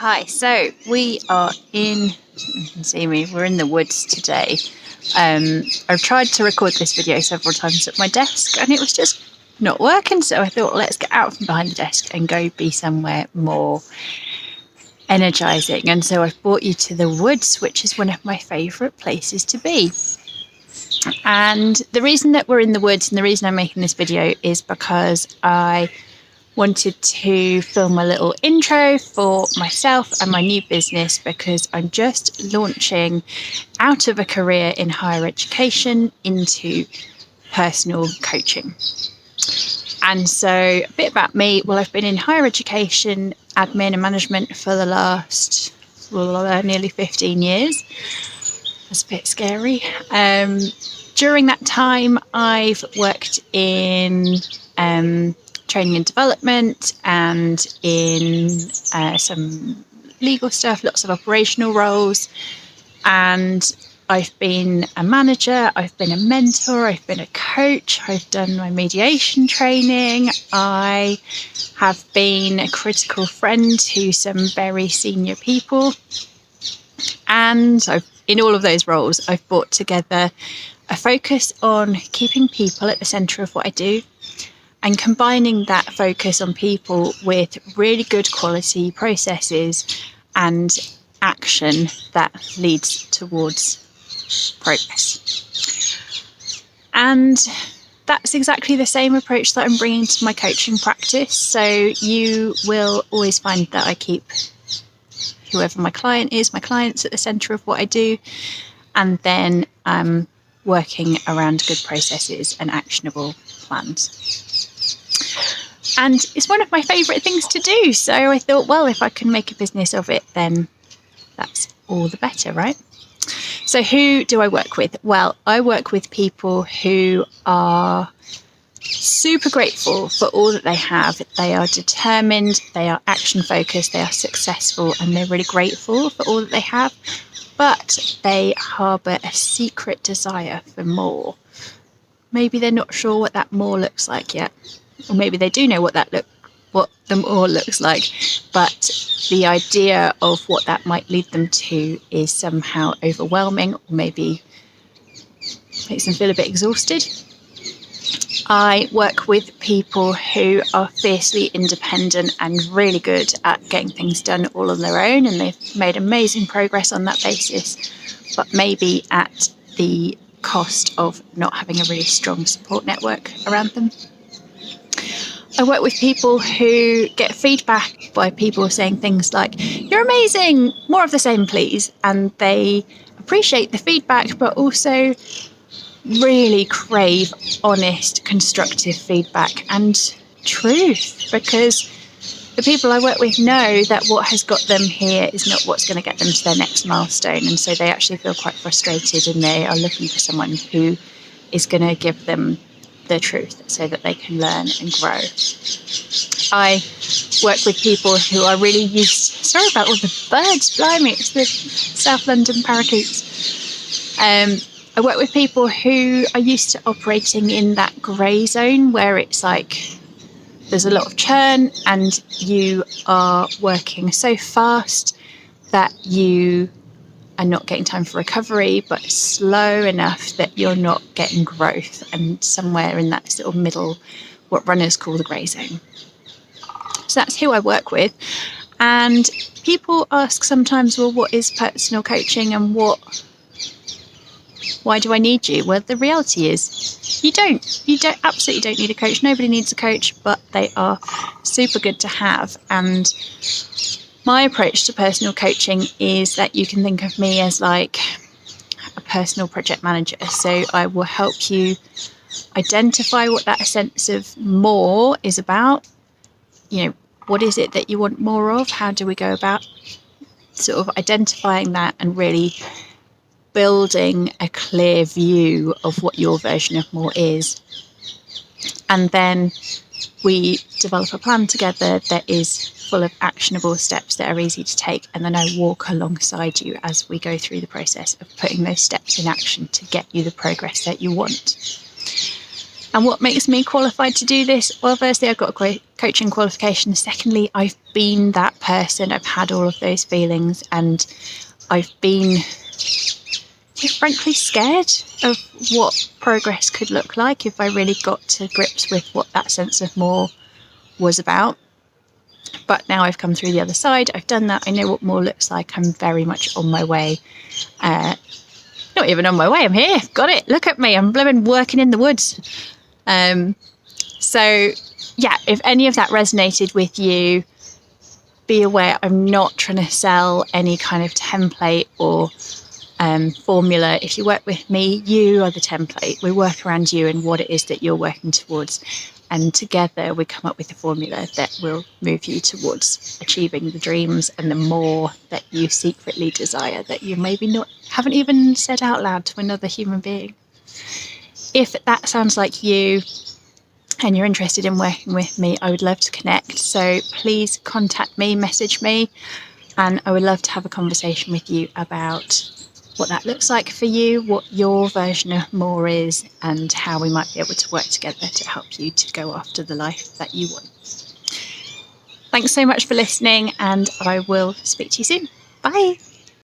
Hi, so we are you can see me, we're in the woods today. I've tried to record this video several times at my desk and it was just not working, so I thought let's get out from behind the desk and go be somewhere more energizing. And so I've brought you to the woods, which is one of my favourite places to be. And the reason that we're in the woods and the reason I'm making this video is because I wanted to film a little intro for myself and my new business, because I'm just launching out of a career in higher education into personal coaching. And so a bit about me. Well, I've been in higher education, admin and management for the last nearly 15 years. That's a bit scary. During that time, I've worked in training and development and in some legal stuff, lots of operational roles. And I've been a manager, I've been a mentor, I've been a coach, I've done my mediation training. I have been a critical friend to some very senior people. And in all of those roles, I've brought together a focus on keeping people at the centre of what I do, and combining that focus on people with really good quality processes and action that leads towards progress. And that's exactly the same approach that I'm bringing to my coaching practice. So you will always find that I keep whoever my client is, my clients at the centre of what I do, and then I'm working around good processes and actionable plans. And it's one of my favourite things to do. So I thought, well, if I can make a business of it, then that's all the better, right? So who do I work with? Well, I work with people who are super grateful for all that they have. They are determined, they are action focused, they are successful, and they're really grateful for all that they have. But they harbour a secret desire for more. Maybe they're not sure what that more looks like yet. Or maybe they do know what the more looks like, but the idea of what that might lead them to is somehow overwhelming, or maybe makes them feel a bit exhausted. I work with people who are fiercely independent and really good at getting things done all on their own, and they've made amazing progress on that basis, but maybe at the cost of not having a really strong support network around them. I work with people who get feedback by people saying things like, "You're amazing, more of the same, please." And they appreciate the feedback, but also really crave honest, constructive feedback and truth, because the people I work with know that what has got them here is not what's going to get them to their next milestone. And so they actually feel quite frustrated, and they are looking for someone who is going to give them the truth so that they can learn and grow. I work with people who are really sorry about all the birds, blimey, it's the South London parakeets. I work with people who are used to operating in that grey zone where it's like there's a lot of churn and you are working so fast that you are not getting time for recovery, but slow enough that you're not getting growth, and somewhere in that sort of middle, what runners call the grey zone. So that's who I work with. And people ask sometimes, well, what is personal coaching and why do I need you? Well, the reality is you absolutely don't need a coach. Nobody needs a coach, but they are super good to have. And my approach to personal coaching is that you can think of me as like a personal project manager. So I will help you identify what that sense of more is about. You know, what is it that you want more of? How do we go about sort of identifying that and really building a clear view of what your version of more is? And then we develop a plan together that is full of actionable steps that are easy to take, and then I walk alongside you as we go through the process of putting those steps in action to get you the progress that you want. And what makes me qualified to do this? Well, firstly, I've got a coaching qualification. Secondly, I've been that person. I've had all of those feelings, and I've been frankly scared of what progress could look like if I really got to grips with what that sense of more was about. But now I've come through the other side. I've done that. I know what more looks like. I'm very much on my way. Not even on my way. I'm here. Got it. Look at me. I'm blooming working in the woods. So yeah, if any of that resonated with you, be aware I'm not trying to sell any kind of template or formula. If you work with me, you are the template. We work around you and what it is that you're working towards. And together we come up with a formula that will move you towards achieving the dreams and the more that you secretly desire, that you maybe haven't even said out loud to another human being. If that sounds like you and you're interested in working with me, I would love to connect. So please contact me, message me, and I would love to have a conversation with you about what that looks like for you, what your version of more is, and how we might be able to work together to help you to go after the life that you want. Thanks so much for listening, and I will speak to you soon. Bye.